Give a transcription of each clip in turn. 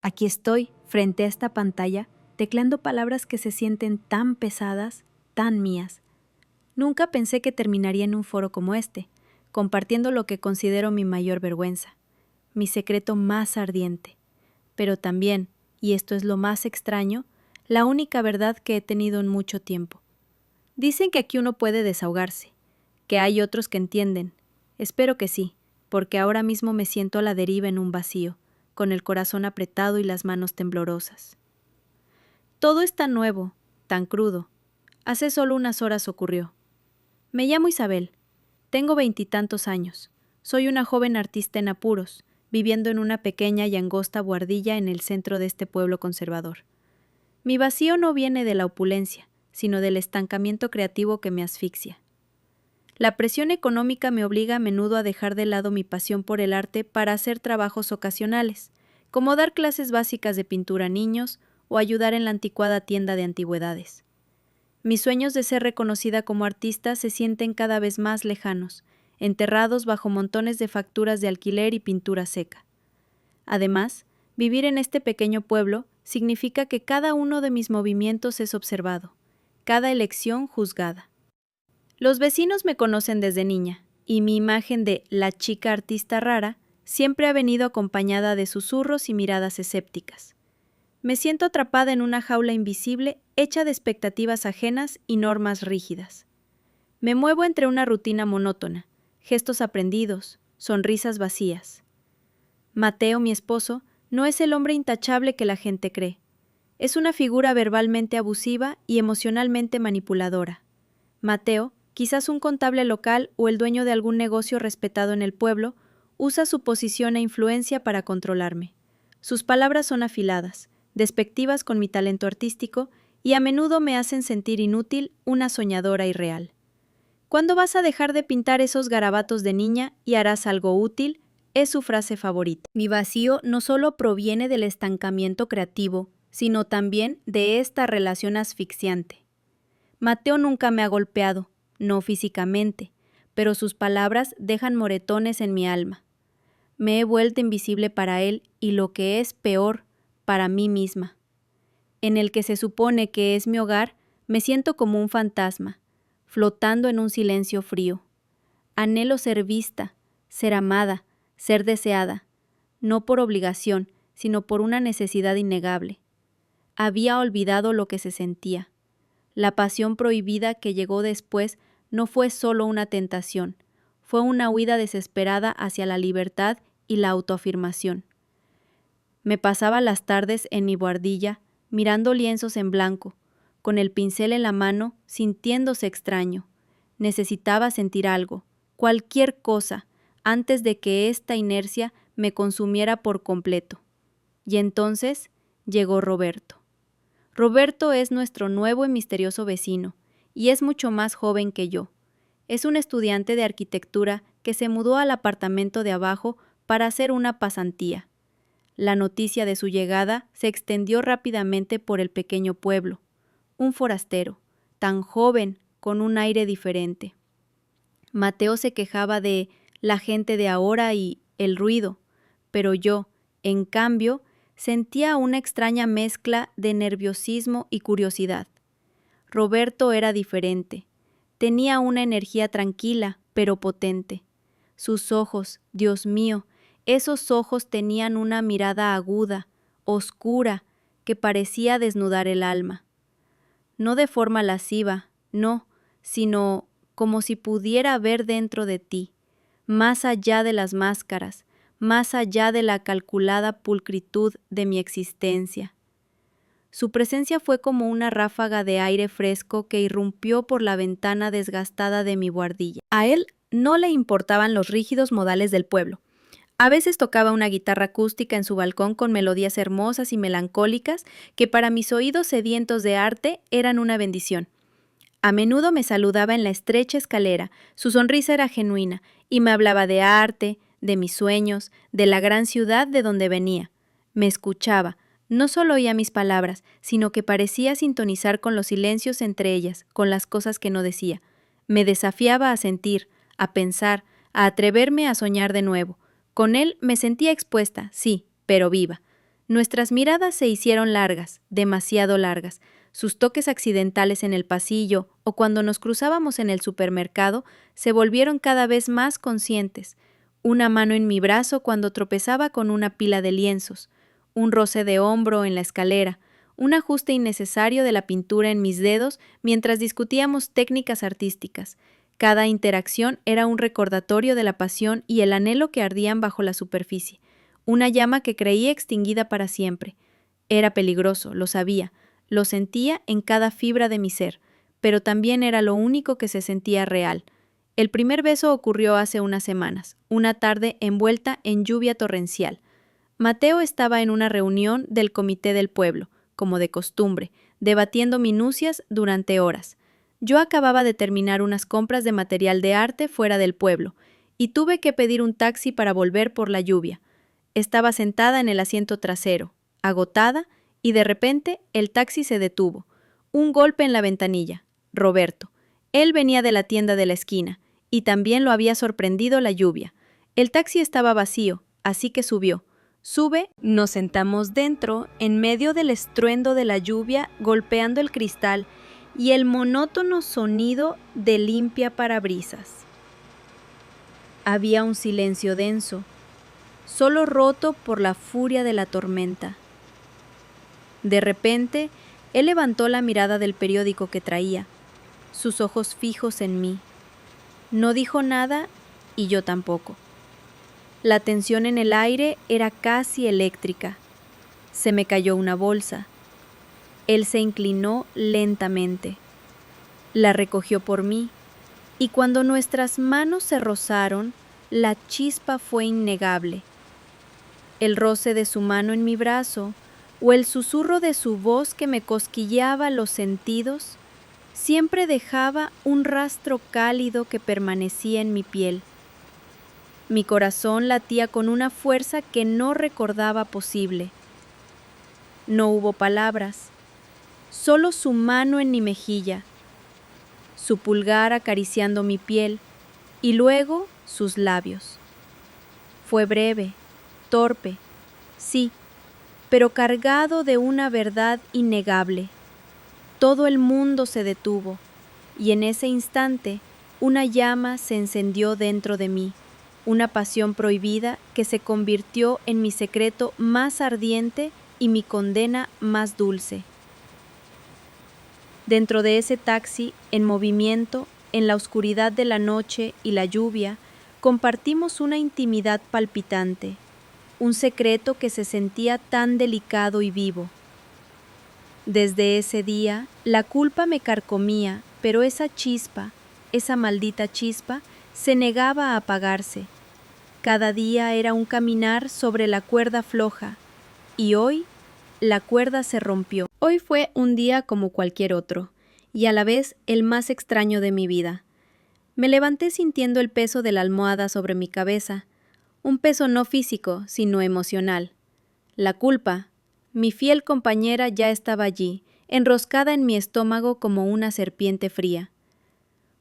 Aquí estoy, frente a esta pantalla, tecleando palabras que se sienten tan pesadas, tan mías. Nunca pensé que terminaría en un foro como este, compartiendo lo que considero mi mayor vergüenza, mi secreto más ardiente, pero también, y esto es lo más extraño, la única verdad que he tenido en mucho tiempo. Dicen que aquí uno puede desahogarse, que hay otros que entienden. Espero que sí, porque ahora mismo me siento a la deriva en un vacío, con el corazón apretado y las manos temblorosas. Todo es tan nuevo, tan crudo. Hace solo unas horas ocurrió. Me llamo Isabel. Tengo 20 años. Soy una joven artista en apuros, viviendo en una pequeña y angosta buhardilla en el centro de este pueblo conservador. Mi vacío no viene de la opulencia, sino del estancamiento creativo que me asfixia. La presión económica me obliga a menudo a dejar de lado mi pasión por el arte para hacer trabajos ocasionales, como dar clases básicas de pintura a niños o ayudar en la anticuada tienda de antigüedades. Mis sueños de ser reconocida como artista se sienten cada vez más lejanos, enterrados bajo montones de facturas de alquiler y pintura seca. Además, vivir en este pequeño pueblo significa que cada uno de mis movimientos es observado, cada elección juzgada. Los vecinos me conocen desde niña, y mi imagen de la chica artista rara siempre ha venido acompañada de susurros y miradas escépticas. Me siento atrapada en una jaula invisible hecha de expectativas ajenas y normas rígidas. Me muevo entre una rutina monótona, gestos aprendidos, sonrisas vacías. Mateo, mi esposo, no es el hombre intachable que la gente cree. Es una figura verbalmente abusiva y emocionalmente manipuladora. Mateo, quizás un contable local o el dueño de algún negocio respetado en el pueblo, usa su posición e influencia para controlarme. Sus palabras son afiladas, despectivas con mi talento artístico y a menudo me hacen sentir inútil, una soñadora irreal. ¿Cuándo vas a dejar de pintar esos garabatos de niña y harás algo útil? Es su frase favorita. Mi vacío no solo proviene del estancamiento creativo, sino también de esta relación asfixiante. Mateo nunca me ha golpeado, no físicamente, pero sus palabras dejan moretones en mi alma. Me he vuelto invisible para él y lo que es peor, para mí misma. En el que se supone que es mi hogar, me siento como un fantasma, flotando en un silencio frío. Anhelo ser vista, ser amada, ser deseada, no por obligación, sino por una necesidad innegable. Había olvidado lo que se sentía. La pasión prohibida que llegó después no fue solo una tentación, fue una huida desesperada hacia la libertad y la autoafirmación. Me pasaba las tardes en mi buhardilla, mirando lienzos en blanco, con el pincel en la mano, sintiéndose extraño. Necesitaba sentir algo, cualquier cosa, antes de que esta inercia me consumiera por completo. Y entonces llegó Roberto. Roberto es nuestro nuevo y misterioso vecino, y es mucho más joven que yo. Es un estudiante de arquitectura que se mudó al apartamento de abajo para hacer una pasantía. La noticia de su llegada se extendió rápidamente por el pequeño pueblo. Un forastero, tan joven, con un aire diferente. Mateo se quejaba de la gente de ahora y el ruido, pero yo, en cambio, sentía una extraña mezcla de nerviosismo y curiosidad. Roberto era diferente. Tenía una energía tranquila, pero potente. Sus ojos, Dios mío, esos ojos tenían una mirada aguda, oscura, que parecía desnudar el alma. No de forma lasciva, no, sino como si pudiera ver dentro de ti, más allá de las máscaras, más allá de la calculada pulcritud de mi existencia. Su presencia fue como una ráfaga de aire fresco que irrumpió por la ventana desgastada de mi buhardilla. A él no le importaban los rígidos modales del pueblo. A veces tocaba una guitarra acústica en su balcón con melodías hermosas y melancólicas que para mis oídos sedientos de arte eran una bendición. A menudo me saludaba en la estrecha escalera, su sonrisa era genuina y me hablaba de arte, de mis sueños, de la gran ciudad de donde venía. Me escuchaba, no solo oía mis palabras, sino que parecía sintonizar con los silencios entre ellas, con las cosas que no decía. Me desafiaba a sentir, a pensar, a atreverme a soñar de nuevo. Con él me sentía expuesta, sí, pero viva. Nuestras miradas se hicieron largas, demasiado largas. Sus toques accidentales en el pasillo o cuando nos cruzábamos en el supermercado se volvieron cada vez más conscientes. Una mano en mi brazo cuando tropezaba con una pila de lienzos, un roce de hombro en la escalera, un ajuste innecesario de la pintura en mis dedos mientras discutíamos técnicas artísticas. Cada interacción era un recordatorio de la pasión y el anhelo que ardían bajo la superficie. Una llama que creía extinguida para siempre. Era peligroso, lo sabía, lo sentía en cada fibra de mi ser, pero también era lo único que se sentía real. El primer beso ocurrió hace unas semanas, una tarde envuelta en lluvia torrencial. Mateo estaba en una reunión del comité del pueblo, como de costumbre, debatiendo minucias durante horas. Yo acababa de terminar unas compras de material de arte fuera del pueblo, y tuve que pedir un taxi para volver por la lluvia. Estaba sentada en el asiento trasero, agotada, y de repente el taxi se detuvo. Un golpe en la ventanilla. Roberto. Él venía de la tienda de la esquina, y también lo había sorprendido la lluvia. El taxi estaba vacío, así que subió. Sube, nos sentamos dentro, en medio del estruendo de la lluvia, golpeando el cristal y el monótono sonido de limpia parabrisas. Había un silencio denso, solo roto por la furia de la tormenta. De repente, él levantó la mirada del periódico que traía, sus ojos fijos en mí. No dijo nada y yo tampoco. La tensión en el aire era casi eléctrica. Se me cayó una bolsa. Él se inclinó lentamente. La recogió por mí, y cuando nuestras manos se rozaron, la chispa fue innegable. El roce de su mano en mi brazo, o el susurro de su voz que me cosquilleaba los sentidos, siempre dejaba un rastro cálido que permanecía en mi piel. Mi corazón latía con una fuerza que no recordaba posible. No hubo palabras, solo su mano en mi mejilla, su pulgar acariciando mi piel y luego sus labios. Fue breve, torpe, sí, pero cargado de una verdad innegable. Todo el mundo se detuvo, y en ese instante una llama se encendió dentro de mí, una pasión prohibida que se convirtió en mi secreto más ardiente y mi condena más dulce. Dentro de ese taxi, en movimiento, en la oscuridad de la noche y la lluvia, compartimos una intimidad palpitante, un secreto que se sentía tan delicado y vivo. Desde ese día, la culpa me carcomía, pero esa chispa, esa maldita chispa, se negaba a apagarse. Cada día era un caminar sobre la cuerda floja, y hoy la cuerda se rompió. Hoy fue un día como cualquier otro, y a la vez el más extraño de mi vida. Me levanté sintiendo el peso de la almohada sobre mi cabeza, un peso no físico, sino emocional. La culpa, mi fiel compañera, ya estaba allí, enroscada en mi estómago como una serpiente fría.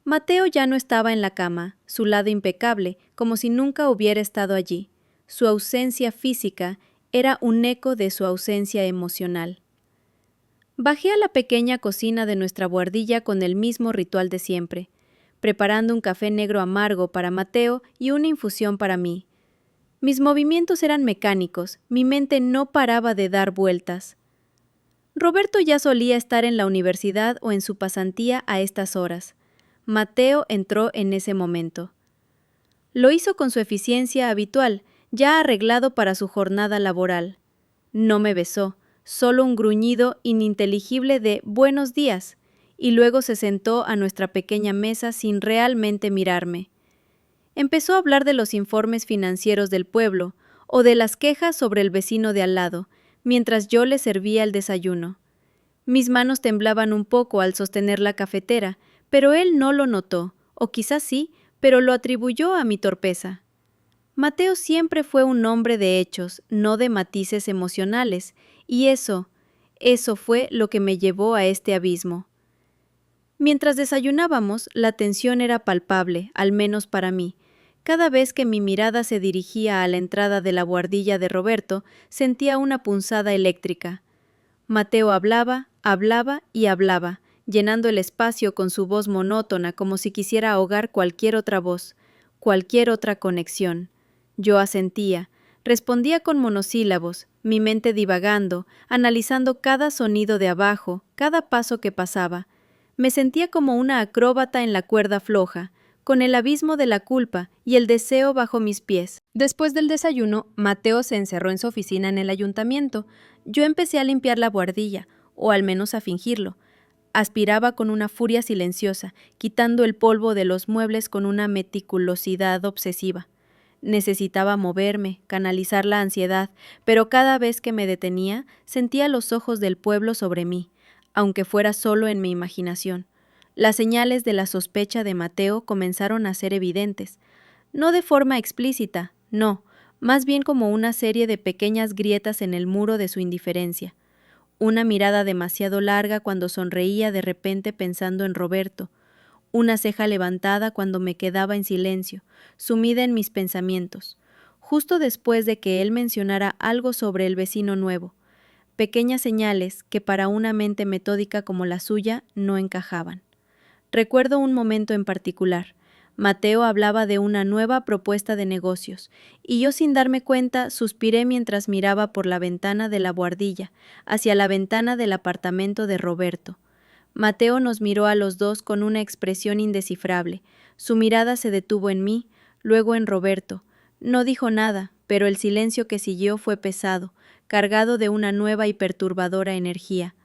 Mateo ya no estaba en la cama, su lado impecable, como si nunca hubiera estado allí. Su ausencia física era un eco de su ausencia emocional. Bajé a la pequeña cocina de nuestra buhardilla con el mismo ritual de siempre, preparando un café negro amargo para Mateo y una infusión para mí. Mis movimientos eran mecánicos, mi mente no paraba de dar vueltas. Roberto ya solía estar en la universidad o en su pasantía a estas horas. Mateo entró en ese momento. Lo hizo con su eficiencia habitual, ya arreglado para su jornada laboral. No me besó, solo un gruñido ininteligible de «buenos días», y luego se sentó a nuestra pequeña mesa sin realmente mirarme. Empezó a hablar de los informes financieros del pueblo o de las quejas sobre el vecino de al lado, mientras yo le servía el desayuno. Mis manos temblaban un poco al sostener la cafetera, pero él no lo notó, o quizás sí, pero lo atribuyó a mi torpeza. Mateo siempre fue un hombre de hechos, no de matices emocionales, y eso fue lo que me llevó a este abismo. Mientras desayunábamos, la tensión era palpable, al menos para mí. Cada vez que mi mirada se dirigía a la entrada de la buhardilla de Roberto, sentía una punzada eléctrica. Mateo hablaba, hablaba y hablaba, llenando el espacio con su voz monótona como si quisiera ahogar cualquier otra voz, cualquier otra conexión. Yo asentía, respondía con monosílabos, mi mente divagando, analizando cada sonido de abajo, cada paso que pasaba. Me sentía como una acróbata en la cuerda floja, con el abismo de la culpa y el deseo bajo mis pies. Después del desayuno, Mateo se encerró en su oficina en el ayuntamiento. Yo empecé a limpiar la buhardilla, o al menos a fingirlo. Aspiraba con una furia silenciosa, quitando el polvo de los muebles con una meticulosidad obsesiva. Necesitaba moverme, canalizar la ansiedad, pero cada vez que me detenía, sentía los ojos del pueblo sobre mí, aunque fuera solo en mi imaginación. Las señales de la sospecha de Mateo comenzaron a ser evidentes. No de forma explícita, no, más bien como una serie de pequeñas grietas en el muro de su indiferencia. Una mirada demasiado larga cuando sonreía de repente pensando en Roberto. Una ceja levantada cuando me quedaba en silencio, sumida en mis pensamientos, justo después de que él mencionara algo sobre el vecino nuevo. Pequeñas señales que para una mente metódica como la suya no encajaban. Recuerdo un momento en particular. Mateo hablaba de una nueva propuesta de negocios, y yo sin darme cuenta suspiré mientras miraba por la ventana de la buhardilla, hacia la ventana del apartamento de Roberto. Mateo nos miró a los dos con una expresión indescifrable. Su mirada se detuvo en mí, luego en Roberto. No dijo nada, pero el silencio que siguió fue pesado, cargado de una nueva y perturbadora energía.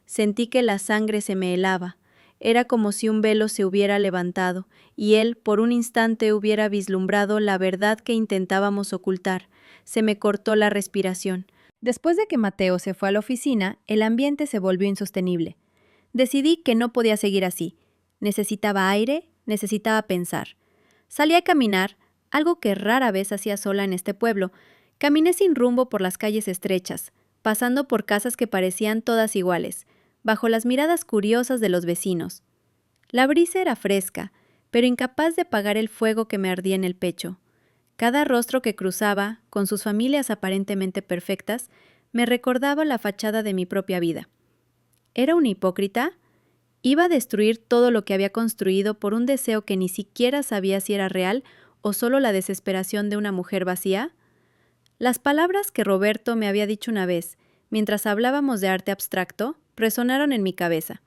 Sentí que la sangre se me helaba. Era como si un velo se hubiera levantado, y él, por un instante, hubiera vislumbrado la verdad que intentábamos ocultar. Se me cortó la respiración. Después de que Mateo se fue a la oficina, el ambiente se volvió insostenible. Decidí que no podía seguir así. Necesitaba aire, necesitaba pensar. Salí a caminar, algo que rara vez hacía sola en este pueblo. Caminé sin rumbo por las calles estrechas, pasando por casas que parecían todas iguales, bajo las miradas curiosas de los vecinos. La brisa era fresca, pero incapaz de apagar el fuego que me ardía en el pecho. Cada rostro que cruzaba, con sus familias aparentemente perfectas, me recordaba la fachada de mi propia vida. ¿Era un hipócrita? ¿Iba a destruir todo lo que había construido por un deseo que ni siquiera sabía si era real o solo la desesperación de una mujer vacía? Las palabras que Roberto me había dicho una vez, mientras hablábamos de arte abstracto, resonaron en mi cabeza.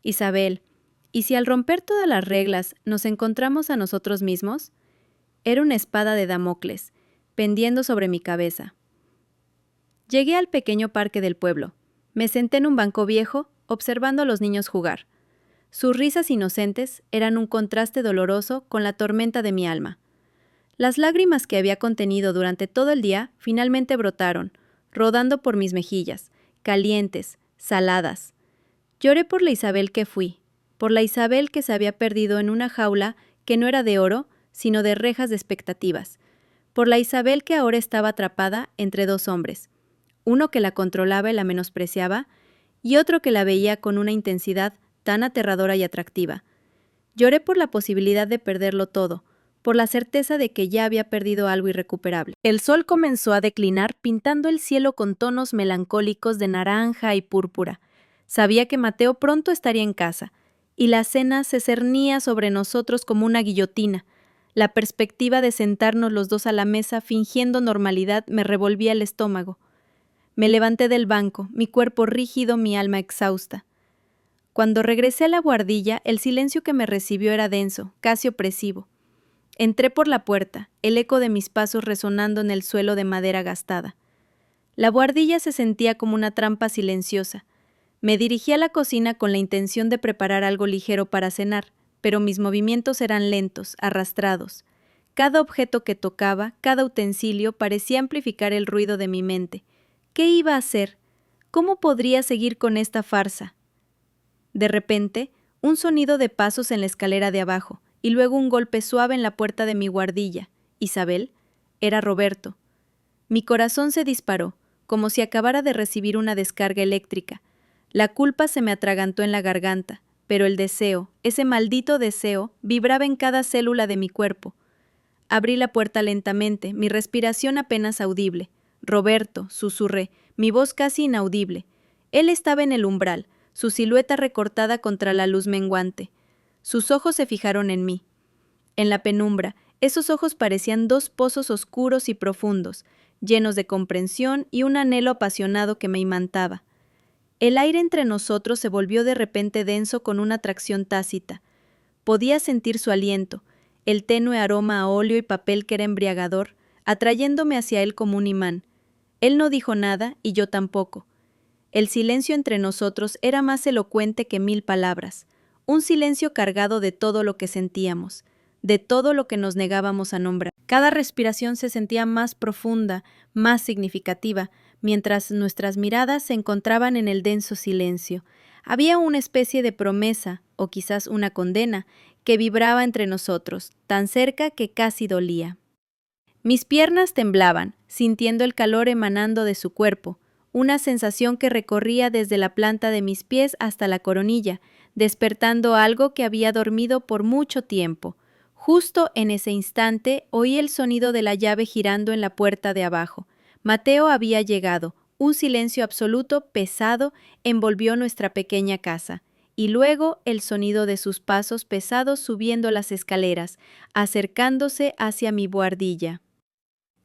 Isabel, ¿y si al romper todas las reglas nos encontramos a nosotros mismos? Era una espada de Damocles, pendiendo sobre mi cabeza. Llegué al pequeño parque del pueblo. Me senté en un banco viejo, observando a los niños jugar. Sus risas inocentes eran un contraste doloroso con la tormenta de mi alma. Las lágrimas que había contenido durante todo el día finalmente brotaron, rodando por mis mejillas, calientes, saladas. Lloré por la Isabel que fui, por la Isabel que se había perdido en una jaula que no era de oro, sino de rejas de expectativas, por la Isabel que ahora estaba atrapada entre dos hombres, uno que la controlaba y la menospreciaba, y otro que la veía con una intensidad tan aterradora y atractiva. Lloré por la posibilidad de perderlo todo, por la certeza de que ya había perdido algo irrecuperable. El sol comenzó a declinar, pintando el cielo con tonos melancólicos de naranja y púrpura. Sabía que Mateo pronto estaría en casa, y la cena se cernía sobre nosotros como una guillotina. La perspectiva de sentarnos los dos a la mesa fingiendo normalidad me revolvía el estómago. Me levanté del banco, mi cuerpo rígido, mi alma exhausta. Cuando regresé a la buhardilla, el silencio que me recibió era denso, casi opresivo. Entré por la puerta, el eco de mis pasos resonando en el suelo de madera gastada. La buhardilla se sentía como una trampa silenciosa. Me dirigí a la cocina con la intención de preparar algo ligero para cenar, pero mis movimientos eran lentos, arrastrados. Cada objeto que tocaba, cada utensilio, parecía amplificar el ruido de mi mente. ¿Qué iba a hacer? ¿Cómo podría seguir con esta farsa? De repente, un sonido de pasos en la escalera de abajo, y luego un golpe suave en la puerta de mi buhardilla. Isabel, era Roberto. Mi corazón se disparó, como si acabara de recibir una descarga eléctrica. La culpa se me atragantó en la garganta, pero el deseo, ese maldito deseo, vibraba en cada célula de mi cuerpo. Abrí la puerta lentamente, mi respiración apenas audible. Roberto, susurré, mi voz casi inaudible. Él estaba en el umbral, su silueta recortada contra la luz menguante. Sus ojos se fijaron en mí. En la penumbra, esos ojos parecían dos pozos oscuros y profundos, llenos de comprensión y un anhelo apasionado que me imantaba. El aire entre nosotros se volvió de repente denso con una atracción tácita. Podía sentir su aliento, el tenue aroma a óleo y papel que era embriagador, atrayéndome hacia él como un imán. Él no dijo nada y yo tampoco. El silencio entre nosotros era más elocuente que 1000 palabras, un silencio cargado de todo lo que sentíamos, de todo lo que nos negábamos a nombrar. Cada respiración se sentía más profunda, más significativa, mientras nuestras miradas se encontraban en el denso silencio. Había una especie de promesa, o quizás una condena, que vibraba entre nosotros, tan cerca que casi dolía. Mis piernas temblaban, sintiendo el calor emanando de su cuerpo, una sensación que recorría desde la planta de mis pies hasta la coronilla, despertando algo que había dormido por mucho tiempo. Justo en ese instante oí el sonido de la llave girando en la puerta de abajo. Mateo había llegado. Un silencio absoluto, pesado, envolvió nuestra pequeña casa. Y luego el sonido de sus pasos pesados subiendo las escaleras, acercándose hacia mi buhardilla.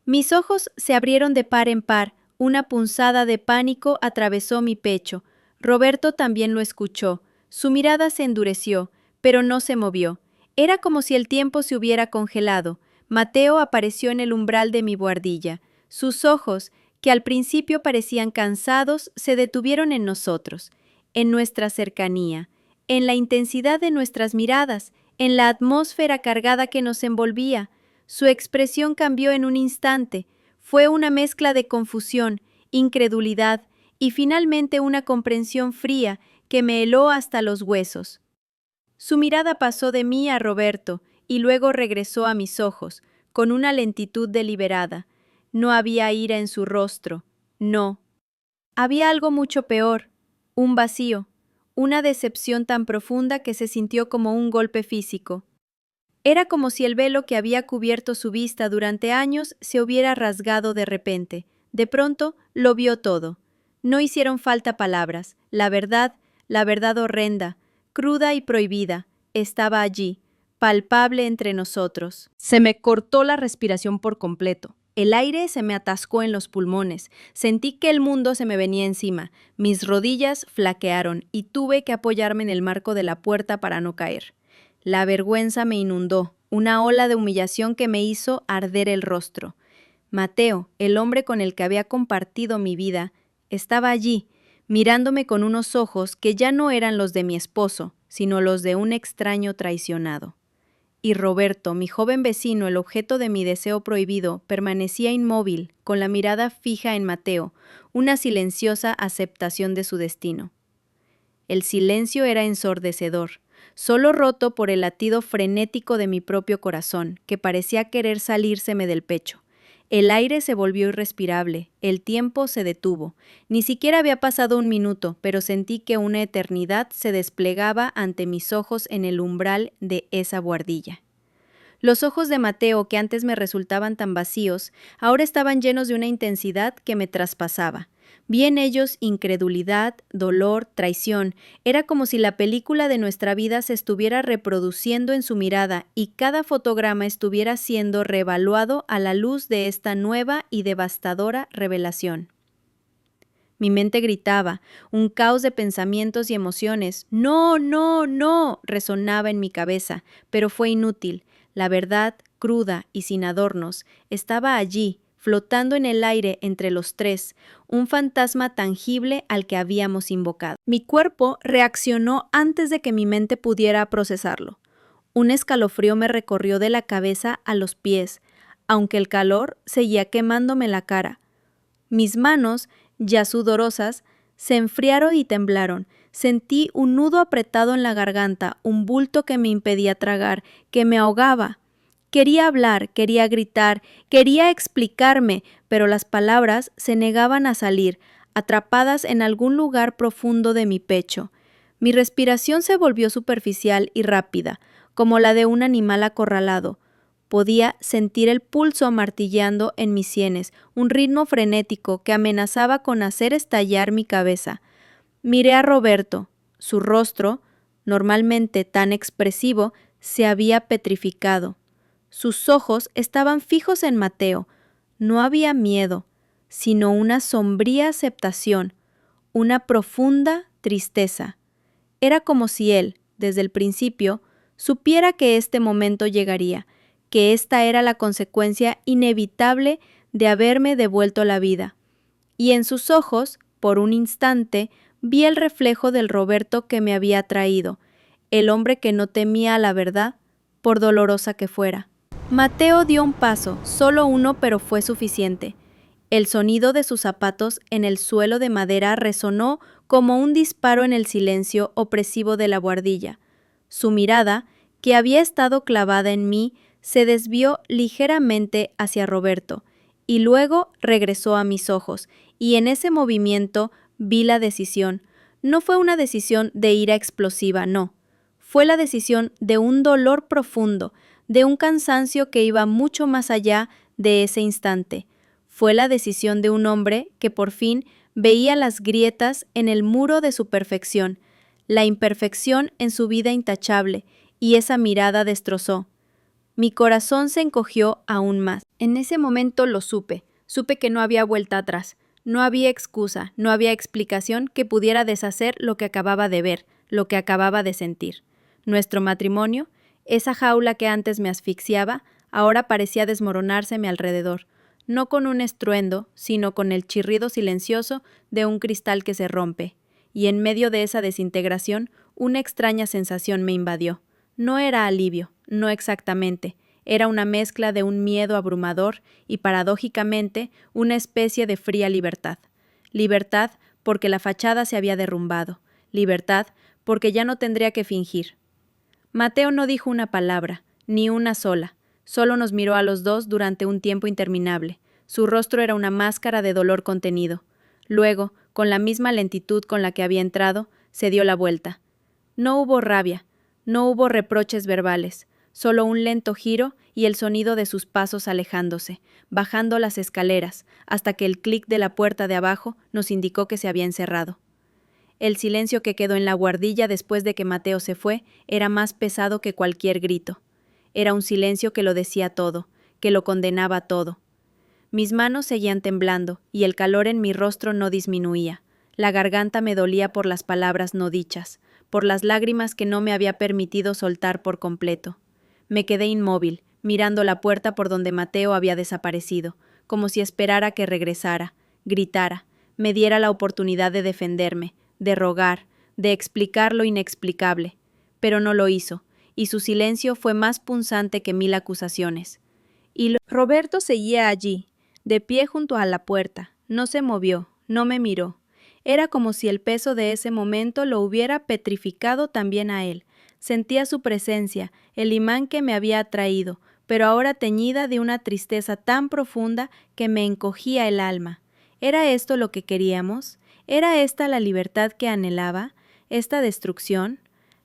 Mis ojos se abrieron de par en par, una punzada de pánico atravesó mi pecho. Roberto también lo escuchó. Su mirada se endureció, pero no se movió. Era como si el tiempo se hubiera congelado. Mateo apareció en el umbral de mi buhardilla. Sus ojos, que al principio parecían cansados, se detuvieron en nosotros, en nuestra cercanía, en la intensidad de nuestras miradas, en la atmósfera cargada que nos envolvía. Su expresión cambió en un instante. Fue una mezcla de confusión, incredulidad y finalmente una comprensión fría que me heló hasta los huesos. Su mirada pasó de mí a Roberto y luego regresó a mis ojos, con una lentitud deliberada. No había ira en su rostro, no. Había algo mucho peor, un vacío, una decepción tan profunda que se sintió como un golpe físico. Era como si el velo que había cubierto su vista durante años se hubiera rasgado de repente. De pronto, lo vio todo. No hicieron falta palabras. La verdad horrenda, cruda y prohibida, estaba allí, palpable entre nosotros. Se me cortó la respiración por completo. El aire se me atascó en los pulmones. Sentí que el mundo se me venía encima. Mis rodillas flaquearon y tuve que apoyarme en el marco de la puerta para no caer. La vergüenza me inundó, una ola de humillación que me hizo arder el rostro. Mateo, el hombre con el que había compartido mi vida, estaba allí, mirándome con unos ojos que ya no eran los de mi esposo, sino los de un extraño traicionado. Y Roberto, mi joven vecino, el objeto de mi deseo prohibido, permanecía inmóvil, con la mirada fija en Mateo, una silenciosa aceptación de su destino. El silencio era ensordecedor, solo roto por el latido frenético de mi propio corazón, que parecía querer salírseme del pecho. El aire se volvió irrespirable, el tiempo se detuvo. Ni siquiera había pasado un minuto, pero sentí que una eternidad se desplegaba ante mis ojos en el umbral de esa buhardilla. Los ojos de Mateo, que antes me resultaban tan vacíos, ahora estaban llenos de una intensidad que me traspasaba. Vi en ellos incredulidad, dolor, traición. Era como si la película de nuestra vida se estuviera reproduciendo en su mirada y cada fotograma estuviera siendo reevaluado a la luz de esta nueva y devastadora revelación. Mi mente gritaba, un caos de pensamientos y emociones. ¡No, no, no!, resonaba en mi cabeza, pero fue inútil. La verdad, cruda y sin adornos, estaba allí, flotando en el aire entre los tres, un fantasma tangible al que habíamos invocado. Mi cuerpo reaccionó antes de que mi mente pudiera procesarlo. Un escalofrío me recorrió de la cabeza a los pies, aunque el calor seguía quemándome la cara. Mis manos, ya sudorosas, se enfriaron y temblaron. Sentí un nudo apretado en la garganta, un bulto que me impedía tragar, que me ahogaba. Quería hablar, quería gritar, quería explicarme, pero las palabras se negaban a salir, atrapadas en algún lugar profundo de mi pecho. Mi respiración se volvió superficial y rápida, como la de un animal acorralado. Podía sentir el pulso martilleando en mis sienes, un ritmo frenético que amenazaba con hacer estallar mi cabeza. Miré a Roberto. Su rostro, normalmente tan expresivo, se había petrificado. Sus ojos estaban fijos en Mateo. No había miedo, sino una sombría aceptación, una profunda tristeza. Era como si él, desde el principio, supiera que este momento llegaría, que esta era la consecuencia inevitable de haberme devuelto la vida. Y en sus ojos, por un instante, vi el reflejo del Roberto que me había traído, el hombre que no temía a la verdad, por dolorosa que fuera. Mateo dio un paso, solo uno, pero fue suficiente. El sonido de sus zapatos en el suelo de madera resonó como un disparo en el silencio opresivo de la buhardilla. Su mirada, que había estado clavada en mí, se desvió ligeramente hacia Roberto, y luego regresó a mis ojos, y en ese movimiento vi la decisión. No fue una decisión de ira explosiva, no. Fue la decisión de un dolor profundo, de un cansancio que iba mucho más allá de ese instante. Fue la decisión de un hombre que por fin veía las grietas en el muro de su perfección, la imperfección en su vida intachable, y esa mirada destrozó. Mi corazón se encogió aún más. En ese momento lo supe que no había vuelta atrás. No había excusa, no había explicación que pudiera deshacer lo que acababa de ver, lo que acababa de sentir. Nuestro matrimonio, esa jaula que antes me asfixiaba, ahora parecía desmoronarse a mi alrededor, no con un estruendo, sino con el chirrido silencioso de un cristal que se rompe. Y en medio de esa desintegración, una extraña sensación me invadió. No era alivio, no exactamente. Era una mezcla de un miedo abrumador y, paradójicamente, una especie de fría libertad. Libertad porque la fachada se había derrumbado. Libertad porque ya no tendría que fingir. Mateo no dijo una palabra, ni una sola. Solo nos miró a los dos durante un tiempo interminable. Su rostro era una máscara de dolor contenido. Luego, con la misma lentitud con la que había entrado, se dio la vuelta. No hubo rabia, no hubo reproches verbales, solo un lento giro y el sonido de sus pasos alejándose, bajando las escaleras, hasta que el clic de la puerta de abajo nos indicó que se había encerrado. El silencio que quedó en la buhardilla después de que Mateo se fue era más pesado que cualquier grito. Era un silencio que lo decía todo, que lo condenaba todo. Mis manos seguían temblando y el calor en mi rostro no disminuía. La garganta me dolía por las palabras no dichas, por las lágrimas que no me había permitido soltar por completo. Me quedé inmóvil, mirando la puerta por donde Mateo había desaparecido, como si esperara que regresara, gritara, me diera la oportunidad de defenderme, de rogar, de explicar lo inexplicable. Pero no lo hizo, y su silencio fue más punzante que 1000 acusaciones. Roberto seguía allí, de pie junto a la puerta. No se movió, no me miró. Era como si el peso de ese momento lo hubiera petrificado también a él. Sentía su presencia, el imán que me había atraído, pero ahora teñida de una tristeza tan profunda que me encogía el alma. ¿Era esto lo que queríamos? ¿Era esta la libertad que anhelaba? ¿Esta destrucción?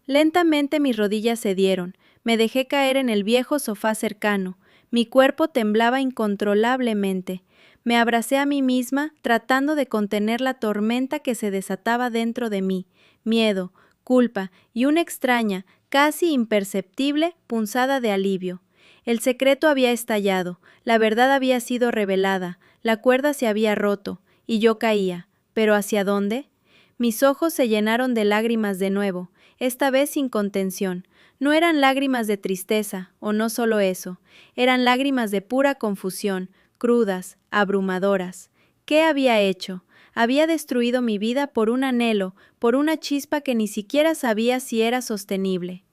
Lentamente mis rodillas cedieron. Me dejé caer en el viejo sofá cercano. Mi cuerpo temblaba incontrolablemente. Me abracé a mí misma, tratando de contener la tormenta que se desataba dentro de mí. Miedo, culpa y una extraña, casi imperceptible, punzada de alivio. El secreto había estallado, la verdad había sido revelada, la cuerda se había roto, y yo caía. ¿Pero hacia dónde? Mis ojos se llenaron de lágrimas de nuevo, esta vez sin contención. No eran lágrimas de tristeza, o no solo eso, eran lágrimas de pura confusión, crudas, abrumadoras. ¿Qué había hecho? Había destruido mi vida por un anhelo, por una chispa que ni siquiera sabía si era sostenible.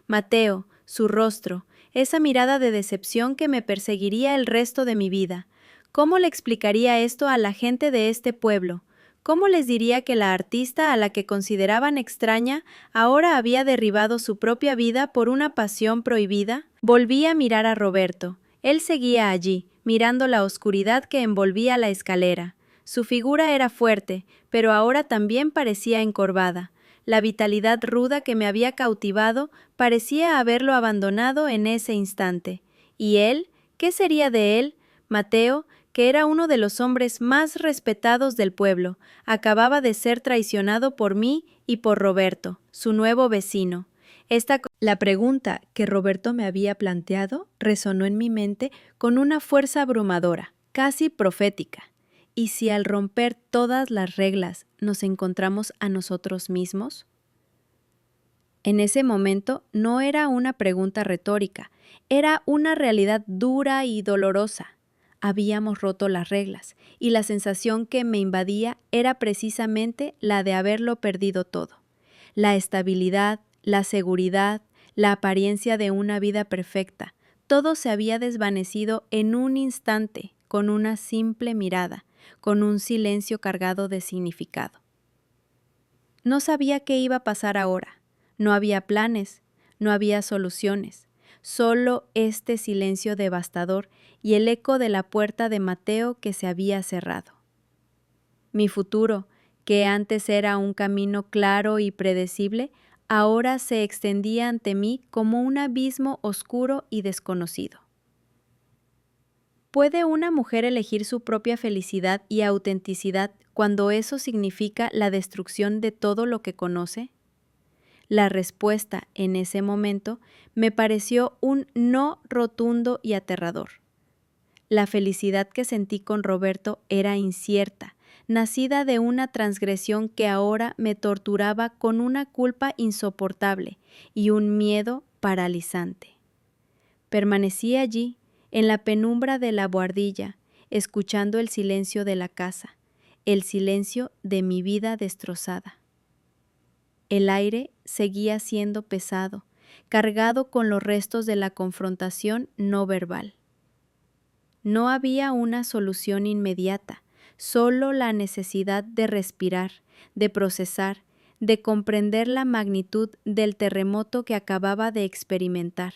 Mateo, su rostro, esa mirada de decepción que me perseguiría el resto de mi vida. ¿Cómo le explicaría esto a la gente de este pueblo? ¿Cómo les diría que la artista a la que consideraban extraña ahora había derribado su propia vida por una pasión prohibida? Volví a mirar a Roberto. Él seguía allí, mirando la oscuridad que envolvía la escalera. Su figura era fuerte, pero ahora también parecía encorvada. La vitalidad ruda que me había cautivado parecía haberlo abandonado en ese instante. ¿Y él? ¿Qué sería de él? Mateo, que era uno de los hombres más respetados del pueblo, acababa de ser traicionado por mí y por Roberto, su nuevo vecino. La pregunta que Roberto me había planteado resonó en mi mente con una fuerza abrumadora, casi profética. ¿Y si al romper todas las reglas nos encontramos a nosotros mismos? En ese momento no era una pregunta retórica, era una realidad dura y dolorosa. Habíamos roto las reglas, y la sensación que me invadía era precisamente la de haberlo perdido todo. La estabilidad, la seguridad, la apariencia de una vida perfecta, todo se había desvanecido en un instante, con una simple mirada, con un silencio cargado de significado. No sabía qué iba a pasar ahora. No había planes, no había soluciones, solo este silencio devastador y el eco de la puerta de Mateo que se había cerrado. Mi futuro, que antes era un camino claro y predecible, ahora se extendía ante mí como un abismo oscuro y desconocido. ¿Puede una mujer elegir su propia felicidad y autenticidad cuando eso significa la destrucción de todo lo que conoce? La respuesta en ese momento me pareció un no rotundo y aterrador. La felicidad que sentí con Roberto era incierta, nacida de una transgresión que ahora me torturaba con una culpa insoportable y un miedo paralizante. Permanecí allí, en la penumbra de la buhardilla, escuchando el silencio de la casa, el silencio de mi vida destrozada. El aire seguía siendo pesado, cargado con los restos de la confrontación no verbal. No había una solución inmediata, solo la necesidad de respirar, de procesar, de comprender la magnitud del terremoto que acababa de experimentar.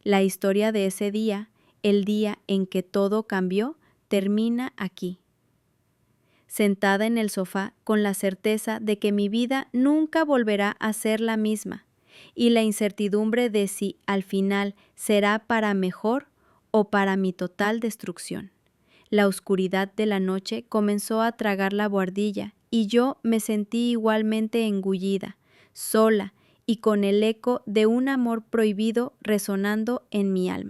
La historia de ese día, el día en que todo cambió, termina aquí. Sentada en el sofá con la certeza de que mi vida nunca volverá a ser la misma, y la incertidumbre de si al final será para mejor o para mi total destrucción. La oscuridad de la noche comenzó a tragar la buhardilla, y yo me sentí igualmente engullida, sola y con el eco de un amor prohibido resonando en mi alma.